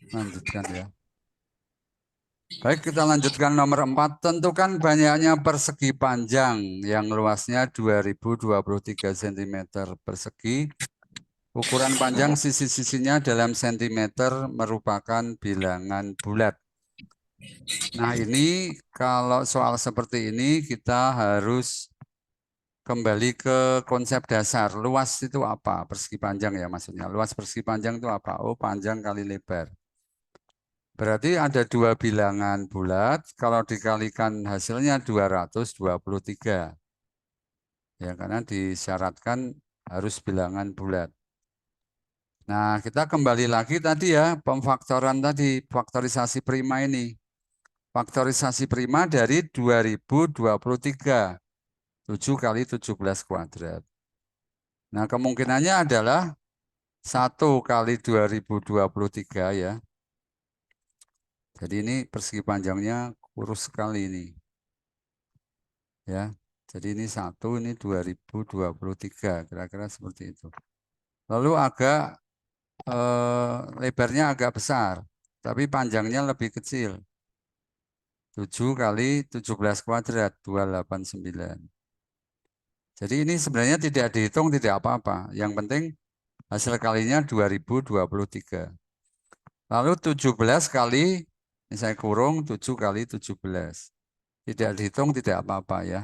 Lanjutkan ya. Baik, kita lanjutkan nomor 4. Tentukan banyaknya persegi panjang yang luasnya 2023 cm persegi. Ukuran panjang sisi-sisinya dalam sentimeter merupakan bilangan bulat. Nah, ini kalau soal seperti ini kita harus kembali ke konsep dasar. Luas itu apa? Persegi panjang ya maksudnya. Luas persegi panjang itu apa? Oh, panjang kali lebar. Berarti ada dua bilangan bulat, kalau dikalikan hasilnya 223. Ya, karena disyaratkan harus bilangan bulat. Nah, kita kembali lagi tadi ya, pemfaktoran tadi, faktorisasi prima ini. Faktorisasi prima dari 2023, 7 kali 17 kuadrat. Nah, kemungkinannya adalah 1 kali 2023 ya. Jadi ini persegi panjangnya kurus sekali ini. Ya, jadi ini 1, ini 2023, kira-kira seperti itu. Lalu lebarnya agak besar, tapi panjangnya lebih kecil. 7 kali 17 kuadrat, 289. Jadi ini sebenarnya tidak dihitung, tidak apa-apa. Yang penting hasil kalinya 2023. Lalu 17 kali, ini saya kurung 7 kali 17. Tidak dihitung, tidak apa-apa ya.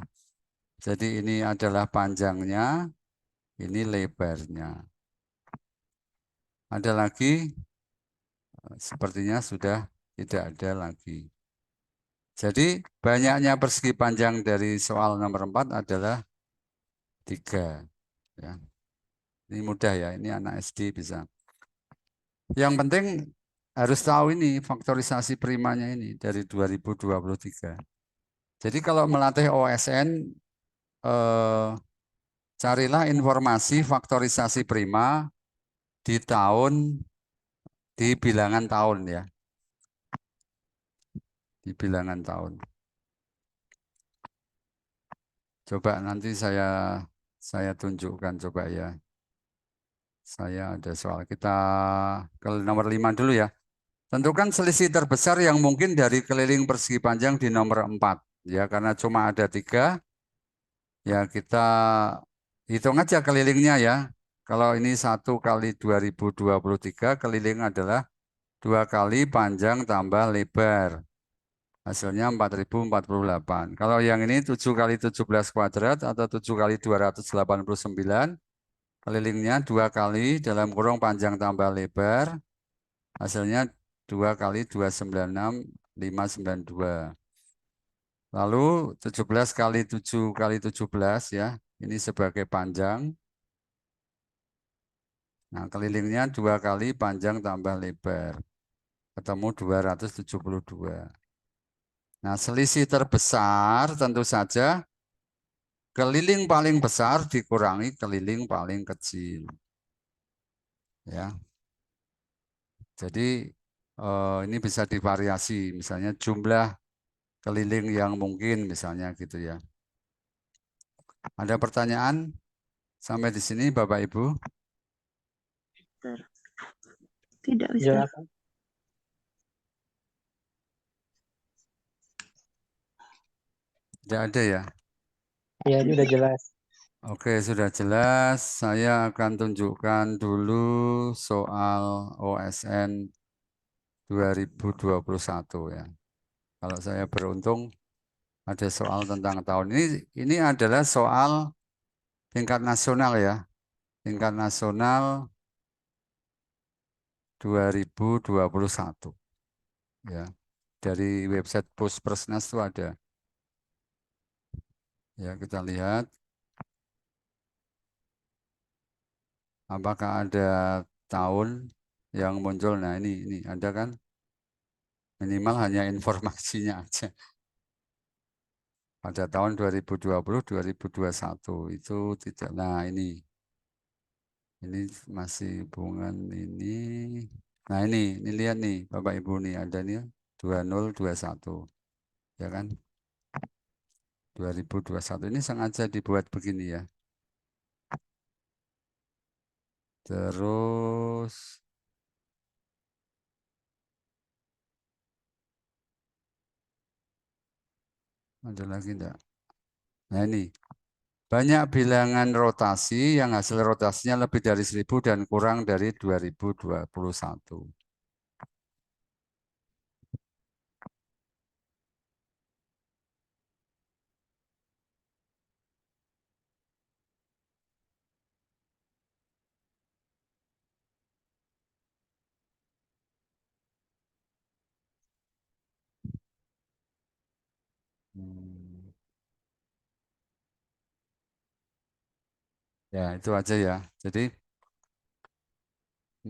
Jadi ini adalah panjangnya, ini lebarnya. Ada lagi? Sepertinya sudah tidak ada lagi. Jadi banyaknya persegi panjang dari soal nomor 4 adalah 3. Ya. Ini mudah ya, ini anak SD bisa. Yang penting harus tahu ini faktorisasi primanya ini dari 2023. Jadi kalau melatih OSN, carilah informasi faktorisasi prima di di bilangan tahun ya, di bilangan tahun. Coba nanti saya tunjukkan coba ya. Saya ada soal. Kita ke nomor 5 dulu ya. Tentukan selisih terbesar yang mungkin dari keliling persegi panjang di nomor 4. Ya, karena cuma ada 3, ya kita hitung aja kelilingnya ya. Kalau ini 1 kali 2023, keliling adalah 2 kali panjang tambah lebar. Hasilnya 4048. Kalau yang ini 7 kali 17 kuadrat atau 7 kali 289, kelilingnya 2 kali dalam kurung panjang tambah lebar. Hasilnya 2 kali 296, 592. Lalu 17 kali 7 kali 17 ya. Ini sebagai panjang. Nah, kelilingnya 2 kali panjang tambah lebar. Ketemu 272. Nah, selisih terbesar tentu saja keliling paling besar dikurangi keliling paling kecil. Ya. Jadi ini bisa divariasi, misalnya jumlah keliling yang mungkin misalnya gitu ya. Ada pertanyaan sampai di sini Bapak Ibu? Tidak bisa. Jelas. Tidak ada ya? Ya, ini udah jelas. Oke, sudah jelas. Saya akan tunjukkan dulu soal OSN 2021 ya. Kalau saya beruntung ada soal tentang tahun ini. Ini adalah soal tingkat nasional ya. Tingkat nasional 2021. Ya. Dari website Puspersnas itu ada. Ya, kita lihat apakah ada tahun yang muncul. Nah, ini ada kan? Minimal hanya informasinya aja. Pada tahun 2020, 2021 itu tidak. Nah, ini masih hubungan ini. Nah, ini lihat nih Bapak Ibu nih ada nih 2021. Ya kan? 2021 ini sengaja dibuat begini ya. Terus Ada lagi enggak? Nah ini. Banyak bilangan rotasi yang hasil rotasinya lebih dari 1000 dan kurang dari 2021. Ya, itu aja ya. Jadi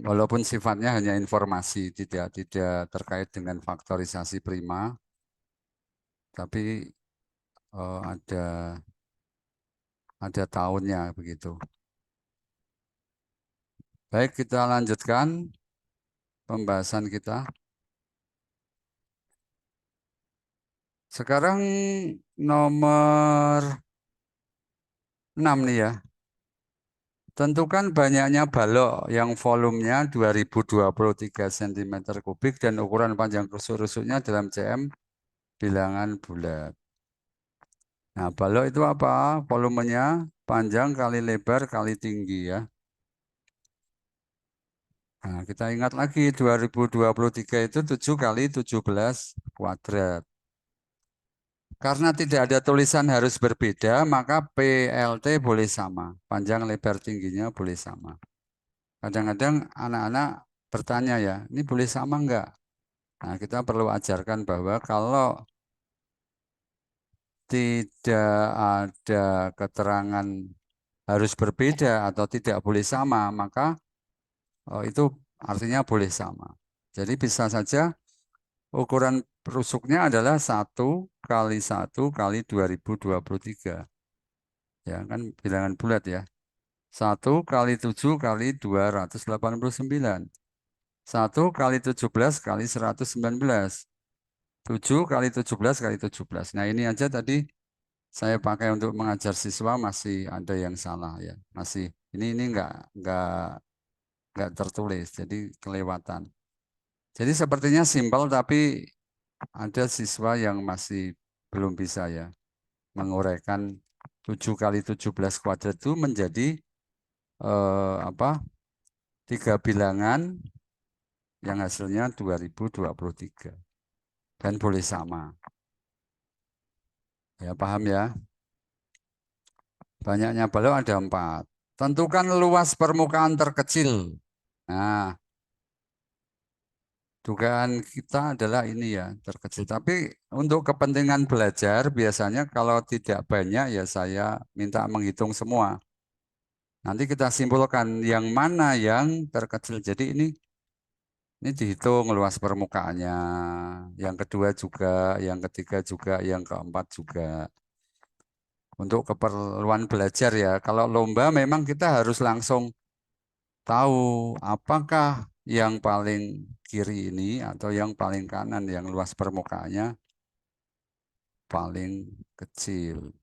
walaupun sifatnya hanya informasi, tidak terkait dengan faktorisasi prima, tapi ada tahunnya begitu. Baik, kita lanjutkan pembahasan kita. Sekarang nomor 6 nih ya. Tentukan banyaknya balok yang volumenya 2023 cm3 dan ukuran panjang rusuk-rusuknya dalam cm bilangan bulat. Nah, balok itu apa? Volumenya panjang kali lebar kali tinggi ya. Nah, kita ingat lagi 2023 itu 7 kali 17 kuadrat. Karena tidak ada tulisan harus berbeda, maka PLT boleh sama. Panjang lebar tingginya boleh sama. Kadang-kadang anak-anak bertanya ya, ini boleh sama enggak? Nah, kita perlu ajarkan bahwa kalau tidak ada keterangan harus berbeda atau tidak boleh sama, maka itu artinya boleh sama. Jadi bisa saja ukuran rusuknya adalah 1 kali 1 kali 2023. Ya kan bilangan bulat ya. 1 kali 7 kali 289. 1 kali 17 kali 119. 7 kali 17 kali 17. Nah ini aja tadi saya pakai untuk mengajar siswa masih ada yang salah ya. Masih ini nggak tertulis jadi kelewatan. Jadi sepertinya simpel tapi ada siswa yang masih belum bisa ya menguraikan 7 kali 17 kuadrat itu menjadi apa? 3 bilangan yang hasilnya 2023 dan boleh sama. Ya paham ya? Banyaknya balok ada 4. Tentukan luas permukaan terkecil. Nah, dugaan kita adalah ini ya, terkecil. Tapi untuk kepentingan belajar, biasanya kalau tidak banyak ya saya minta menghitung semua. Nanti kita simpulkan yang mana yang terkecil. Jadi ini dihitung luas permukaannya. Yang kedua juga, yang ketiga juga, yang keempat juga. Untuk keperluan belajar ya. Kalau lomba memang kita harus langsung tahu apakah yang paling kiri ini atau yang paling kanan yang luas permukaannya paling kecil.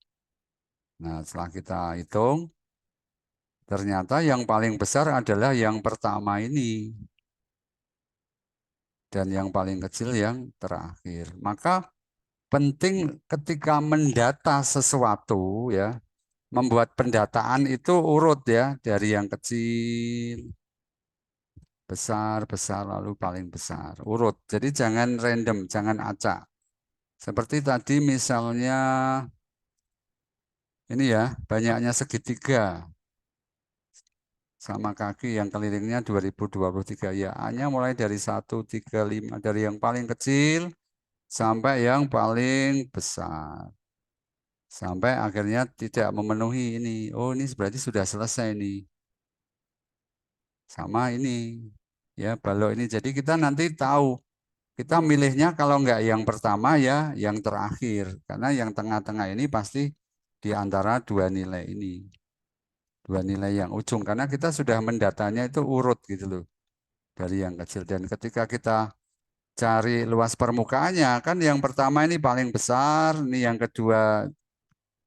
Nah, setelah kita hitung, ternyata yang paling besar adalah yang pertama ini dan yang paling kecil yang terakhir. Maka penting ketika mendata sesuatu ya, membuat pendataan itu urut ya dari yang kecil, besar, besar lalu paling besar. Urut. Jadi jangan random, jangan acak. Seperti tadi misalnya ini ya, banyaknya segitiga sama kaki yang kelilingnya 2023 ya. Hanya mulai dari 1, 3, 5 dari yang paling kecil sampai yang paling besar. Sampai akhirnya tidak memenuhi ini. Oh, ini berarti sudah selesai nih. Sama ini. Ya, balok ini. Jadi kita nanti tahu. Kita milihnya kalau enggak yang pertama ya, yang terakhir. Karena yang tengah-tengah ini pasti di antara dua nilai ini. Dua nilai yang ujung. Karena kita sudah mendatanya itu urut gitu loh. Dari yang kecil. Dan ketika kita cari luas permukaannya, kan yang pertama ini paling besar, ini yang kedua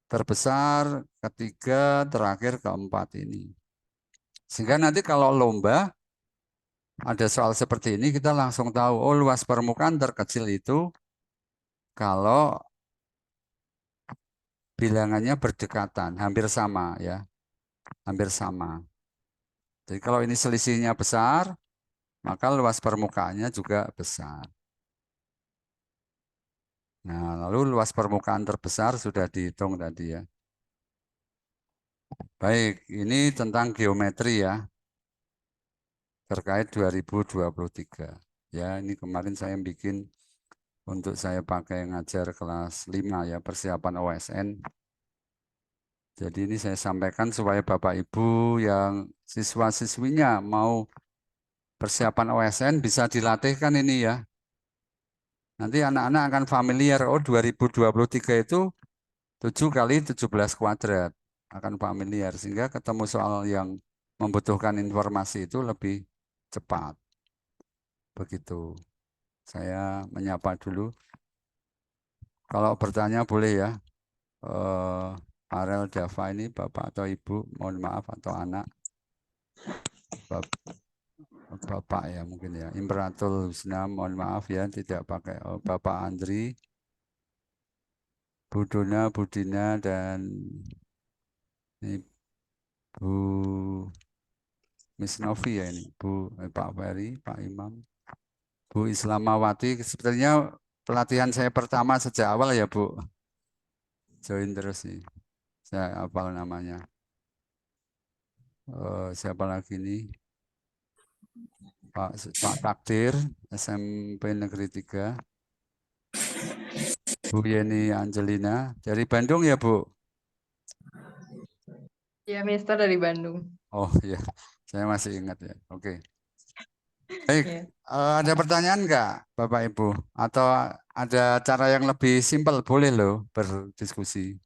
terbesar, ketiga, terakhir, keempat ini. Sehingga nanti kalau lomba, ada soal seperti ini, kita langsung tahu, oh luas permukaan terkecil itu kalau bilangannya berdekatan, hampir sama ya, hampir sama. Jadi kalau ini selisihnya besar, maka luas permukaannya juga besar. Nah, lalu luas permukaan terbesar sudah dihitung tadi ya. Baik, ini tentang geometri ya, terkait 2023. Ya, ini kemarin saya bikin untuk saya pakai ngajar kelas 5 ya, persiapan OSN. Jadi ini saya sampaikan supaya Bapak Ibu yang siswa-siswinya mau persiapan OSN bisa dilatihkan ini ya. Nanti anak-anak akan familiar, oh 2023 itu 7 kali 17 kuadrat. Akan familiar, sehingga ketemu soal yang membutuhkan informasi itu lebih cepat. Begitu. Saya menyapa dulu. Kalau bertanya boleh ya. Arel Dava ini Bapak atau Ibu, mohon maaf, atau anak. Bapak ya mungkin ya. Imratul Husna, mohon maaf ya, tidak pakai Bapak Andri, Bu Dona, Bu Dina, dan ini Bu Miss Novi ya ini, Pak Ferry, Pak Imam, Bu Islamawati. Sebenarnya pelatihan saya pertama sejak awal ya Bu. Join terus sih. Saya hafal namanya. Siapa lagi nih? Pak Takdir, SMP Negeri 3. Bu Yeni Angelina, dari Bandung ya Bu? Ya, Mister dari Bandung. Oh iya, saya masih ingat ya. Oke. Baik, Ya. ada pertanyaan nggak Bapak Ibu? Atau ada cara yang lebih simpel, boleh loh berdiskusi.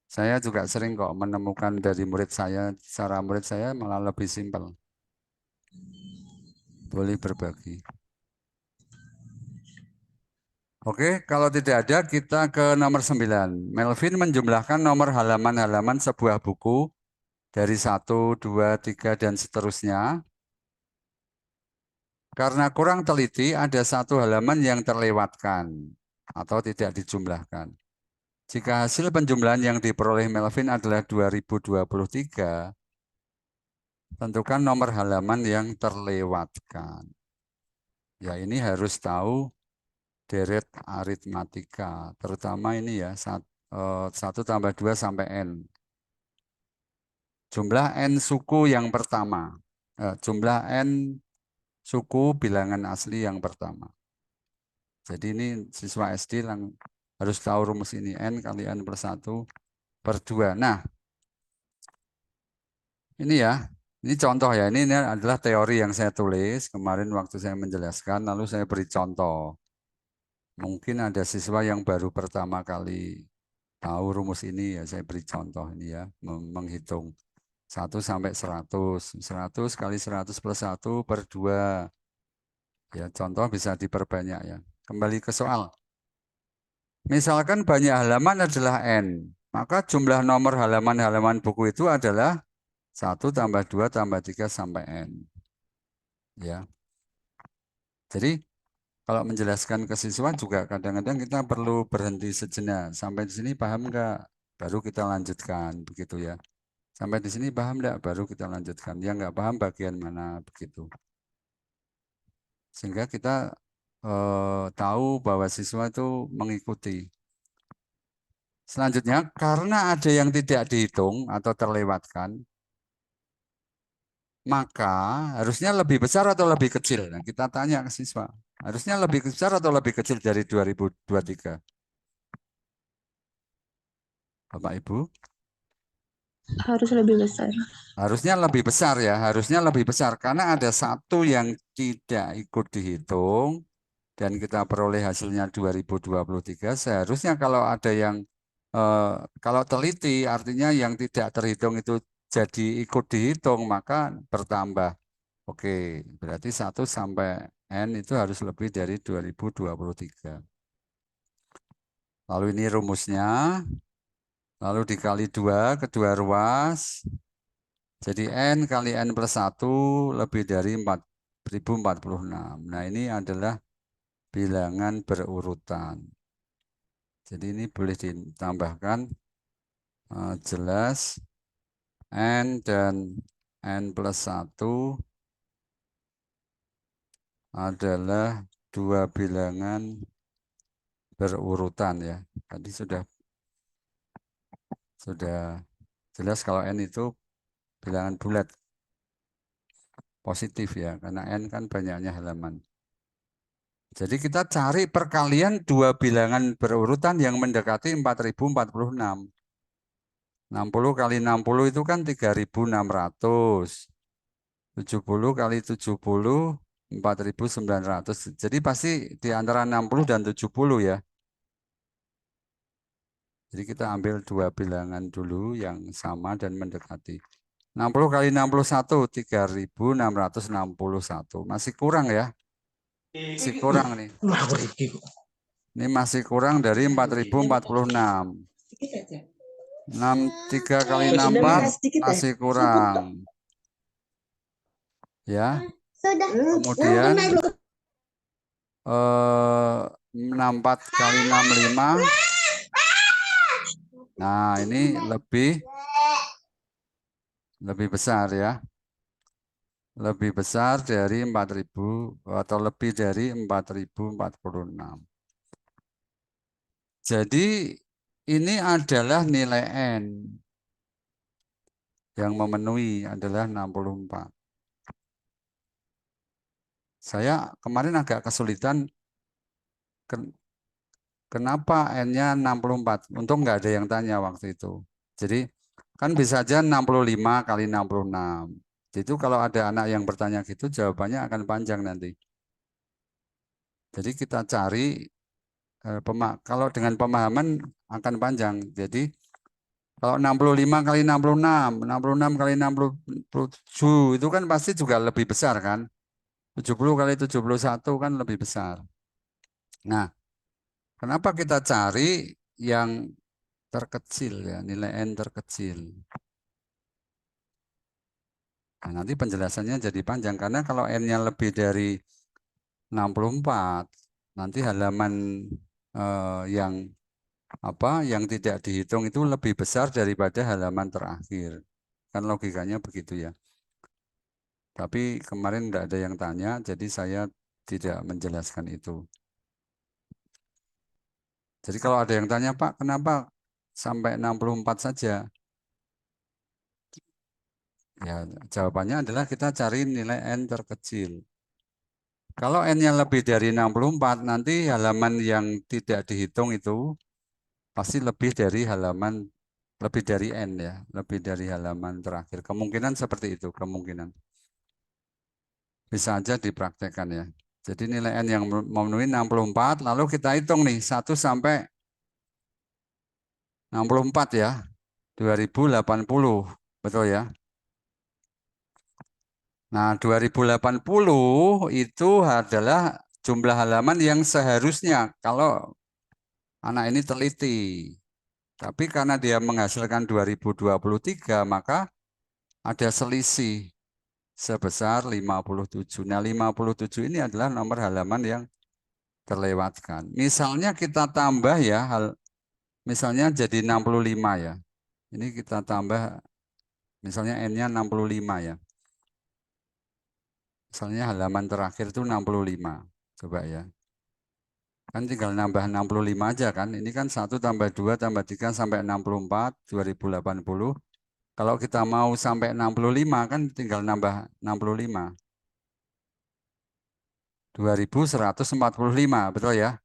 Saya juga sering kok menemukan dari murid saya, cara murid saya malah lebih simpel. Boleh berbagi. Oke, kalau tidak ada kita ke nomor 9. Melvin menjumlahkan nomor halaman-halaman sebuah buku dari 1, 2, 3, dan seterusnya. Karena kurang teliti, ada satu halaman yang terlewatkan atau tidak dijumlahkan. Jika hasil penjumlahan yang diperoleh Melvin adalah 2023, tentukan nomor halaman yang terlewatkan. Ya, ini harus tahu deret aritmatika, terutama ini ya, 1 tambah 2 sampai N. Jumlah N suku yang pertama. Jumlah N suku bilangan asli yang pertama. Jadi ini siswa SD harus tahu rumus ini. N kali N plus 1 per 2. Nah, ini ya. Ini contoh ya. Ini adalah teori yang saya tulis kemarin waktu saya menjelaskan. Lalu saya beri contoh. Mungkin ada siswa yang baru pertama kali tahu rumus ini ya. Saya beri contoh ini ya. Menghitung 1 sampai 100. 100 kali 100 plus 1 per 2. Ya, contoh bisa diperbanyak ya. Kembali ke soal. Misalkan banyak halaman adalah N, maka jumlah nomor halaman-halaman buku itu adalah 1 tambah 2 tambah 3 sampai N. Ya. Jadi kalau menjelaskan ke siswa juga kadang-kadang kita perlu berhenti sejenak. Sampai di sini paham enggak? Baru kita lanjutkan begitu ya. Sampai di sini paham enggak? Baru kita lanjutkan. Yang enggak paham bagian mana begitu. Sehingga kita tahu bahwa siswa itu mengikuti. Selanjutnya, karena ada yang tidak dihitung atau terlewatkan, maka harusnya lebih besar atau lebih kecil. Nah, kita tanya ke siswa, harusnya lebih besar atau lebih kecil dari 2023? Bapak Ibu? Harus lebih besar. Harusnya lebih besar ya, harusnya lebih besar. Karena ada satu yang tidak ikut dihitung, dan kita peroleh hasilnya 2023, seharusnya kalau ada yang, kalau teliti artinya yang tidak terhitung itu jadi ikut dihitung, maka bertambah. Oke, berarti 1 sampai N itu harus lebih dari 2023. Lalu ini rumusnya, lalu dikali 2, kedua ruas, jadi N kali N plus 1 lebih dari 4046. Nah ini adalah bilangan berurutan. Jadi ini boleh ditambahkan Jelas N dan N plus 1 adalah dua bilangan berurutan ya. Tadi sudah jelas kalau N itu bilangan bulat positif ya, karena N kan banyaknya halaman. Jadi kita cari perkalian dua bilangan berurutan yang mendekati 4046. 60 kali 60 itu kan 3600. 70 kali 70 4900. Jadi pasti di antara 60 dan 70 ya. Jadi kita ambil dua bilangan dulu yang sama dan mendekati. 60 kali 61 3661. Masih kurang ya. Masih kurang nih. Ini masih kurang dari 4046. 3 kali 64 masih kurang. Ya. Kemudian 64 kali 65. Nah, ini lebih besar ya. Lebih besar dari 4000 atau lebih dari 4046. Jadi ini adalah nilai N yang memenuhi adalah 64. Saya kemarin agak kesulitan kenapa N-nya 64. Untung nggak ada yang tanya waktu itu. Jadi kan bisa aja 65 kali 66. Itu kalau ada anak yang bertanya gitu jawabannya akan panjang nanti. Jadi kita cari kalau dengan pemahaman akan panjang. Jadi kalau 65 kali 66, 66 kali 67 itu kan pasti juga lebih besar kan. 70 kali 71 kan lebih besar. Nah, kenapa kita cari yang terkecil ya, nilai N terkecil. Nah, nanti penjelasannya jadi panjang karena kalau N-nya lebih dari 64, nanti halaman yang tidak dihitung itu lebih besar daripada halaman terakhir. Kan logikanya begitu ya. Tapi kemarin tidak ada yang tanya, jadi saya tidak menjelaskan itu. Jadi kalau ada yang tanya, Pak, kenapa sampai 64 saja? Ya, jawabannya adalah kita cari nilai N terkecil. Kalau N-nya lebih dari 64, nanti halaman yang tidak dihitung itu pasti lebih dari N ya, lebih dari halaman terakhir. Kemungkinan seperti itu, kemungkinan. Bisa aja dipraktekkan ya. Jadi nilai N yang memenuhi 64, lalu kita hitung nih 1 sampai 64 ya, 2080, betul ya. Nah, 2080 itu adalah jumlah halaman yang seharusnya kalau anak ini teliti. Tapi karena dia menghasilkan 2023, maka ada selisih sebesar 57. Nah, 57 ini adalah nomor halaman yang terlewatkan. Misalnya kita tambah ya, misalnya jadi 65 ya. Ini kita tambah, misalnya N-nya 65 ya. Misalnya halaman terakhir itu 65. Coba ya. Kan tinggal nambah 65 aja kan. Ini kan 1 tambah 2 tambah 3 sampai 64, 2080. Kalau kita mau sampai 65 kan tinggal nambah 65. 2145, betul ya?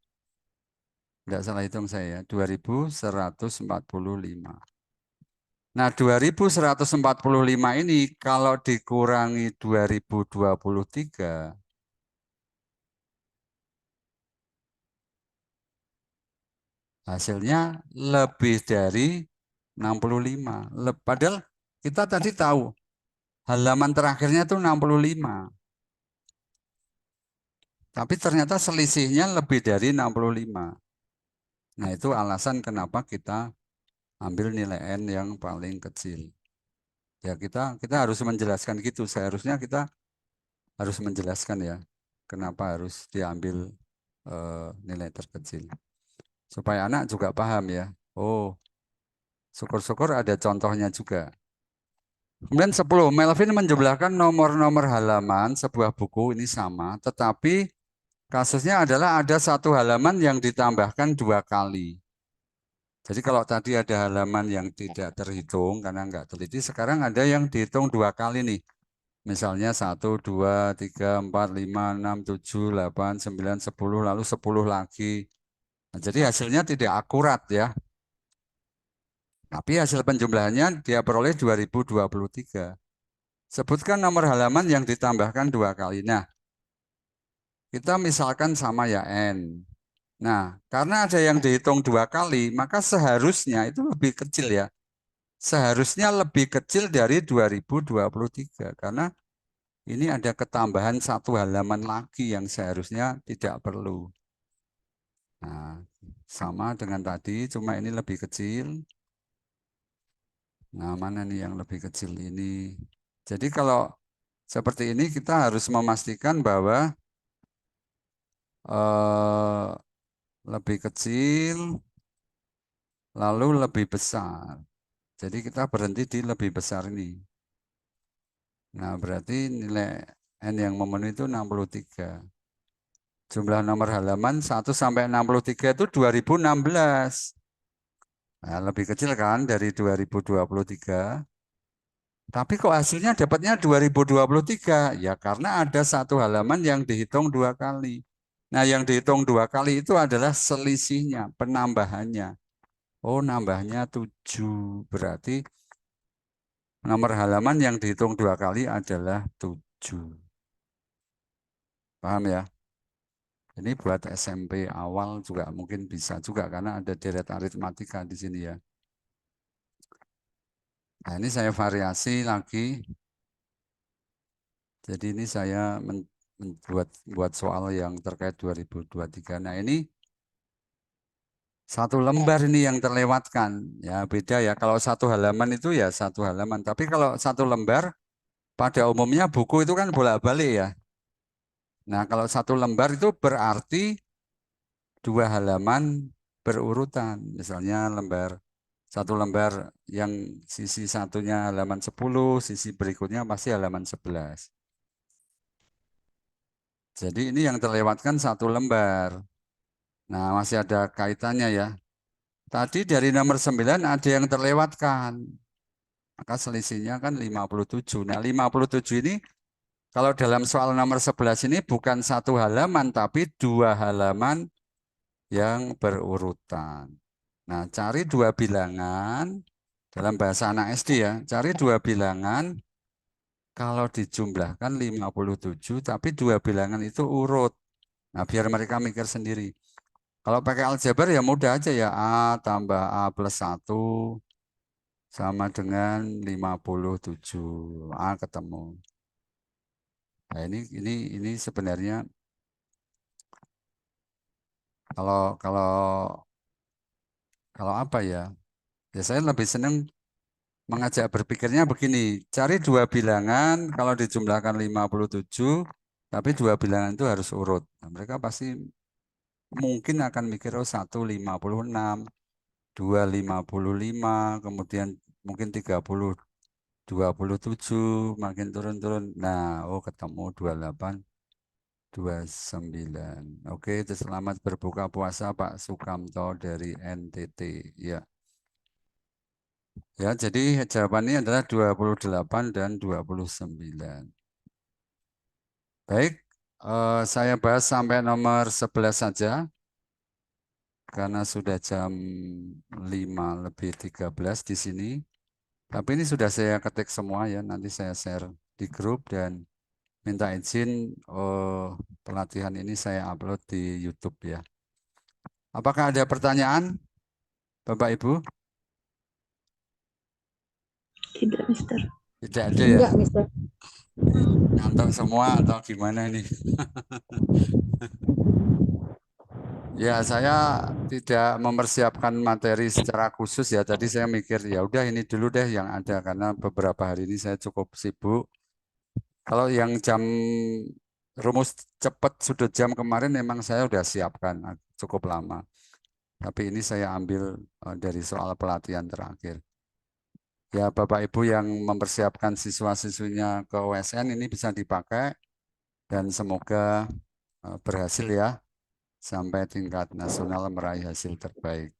Tidak salah hitung saya ya, 2145. Nah, 2145 ini kalau dikurangi 2023, hasilnya lebih dari 65. Padahal kita tadi tahu halaman terakhirnya itu 65. Tapi ternyata selisihnya lebih dari 65. Nah, itu alasan kenapa kita ambil nilai N yang paling kecil. Ya, kita harus menjelaskan gitu. Seharusnya kita harus menjelaskan ya, kenapa harus diambil nilai terkecil. Supaya anak juga paham ya. Oh, Syukur-syukur ada contohnya juga. Kemudian 10, Melvin menjumlahkan nomor-nomor halaman sebuah buku ini sama, tetapi kasusnya adalah ada satu halaman yang ditambahkan 2 kali. Jadi kalau tadi ada halaman yang tidak terhitung karena nggak teliti, sekarang ada yang dihitung 2 kali nih. Misalnya 1, 2, 3, 4, 5, 6, 7, 8, 9, 10, lalu 10 lagi. Nah, jadi hasilnya tidak akurat ya. Tapi hasil penjumlahannya dia peroleh 2023. Sebutkan nomor halaman yang ditambahkan 2 kali. Nah, kita misalkan sama ya N. Nah, karena ada yang dihitung 2 kali, maka seharusnya itu lebih kecil ya. Seharusnya lebih kecil dari 2023. Karena ini ada ketambahan satu halaman lagi yang seharusnya tidak perlu. Nah, sama dengan tadi, cuma ini lebih kecil. Nah, mana nih yang lebih kecil ini? Jadi kalau seperti ini kita harus memastikan bahwa lebih kecil lalu lebih besar. Jadi kita berhenti di lebih besar ini. Nah, berarti nilai N yang memenuhi itu 63. Jumlah nomor halaman 1 sampai 63 itu 2016. Nah, lebih kecil kan dari 2023. Tapi kok hasilnya dapatnya 2023? Ya karena ada satu halaman yang dihitung 2 kali. Nah, yang dihitung 2 kali itu adalah selisihnya, penambahannya. Oh, nambahnya 7. Berarti nomor halaman yang dihitung 2 kali adalah 7. Paham ya? Ini buat SMP awal juga mungkin bisa juga karena ada deret aritmatika di sini ya. Nah, ini saya variasi lagi. Jadi ini saya buat soal yang terkait 2023. Nah, ini satu lembar ini yang terlewatkan. Ya, beda ya. Kalau satu halaman itu ya satu halaman. Tapi kalau satu lembar, pada umumnya buku itu kan bolak-balik ya. Nah, kalau satu lembar itu berarti 2 halaman berurutan. Misalnya satu lembar yang sisi satunya halaman 10, sisi berikutnya pasti halaman 11. Jadi ini yang terlewatkan satu lembar. Nah, masih ada kaitannya ya. Tadi dari nomor 9 ada yang terlewatkan. Maka selisihnya kan 57. Nah, 57 ini kalau dalam soal nomor 11 ini bukan satu halaman, tapi 2 halaman yang berurutan. Nah, cari 2 bilangan, dalam bahasa anak SD ya, cari 2 bilangan, kalau dijumlahkan 57, tapi 2 bilangan itu urut. Nah, biar mereka mikir sendiri. Kalau pakai aljabar ya mudah aja ya, A tambah A plus 1 sama dengan 57. A ketemu. Nah, ini sebenarnya kalau kalau kalau apa ya? Ya saya lebih senang mengajak berpikirnya begini, cari 2 bilangan kalau dijumlahkan 57, tapi 2 bilangan itu harus urut. Nah, mereka pasti mungkin akan mikir oh 1 56, 2 55, kemudian mungkin 30 27, makin turun-turun. Nah, oh ketemu 28 29. Oke, itu selamat berbuka puasa Pak Sukamto dari NTT. Ya. Ya, jadi jawabannya adalah 28 dan 29. Baik, saya bahas sampai nomor 11 saja. Karena sudah jam 5 lebih 13 di sini. Tapi ini sudah saya ketik semua ya, nanti saya share di grup dan minta izin pelatihan ini saya upload di YouTube ya. Apakah ada pertanyaan, Bapak Ibu? Tidak, Mister. Tidak ada ya? Enggak, Mister. Ngantuk semua atau gimana ini? Ya, saya tidak mempersiapkan materi secara khusus ya. Tadi saya mikir ya udah ini dulu deh yang ada karena beberapa hari ini saya cukup sibuk. Kalau yang jam rumus cepat sudut jam kemarin memang saya udah siapkan cukup lama. Tapi ini saya ambil dari soal pelatihan terakhir. Ya, Bapak Ibu yang mempersiapkan siswa-siswinya ke OSN ini bisa dipakai dan semoga berhasil ya sampai tingkat nasional meraih hasil terbaik.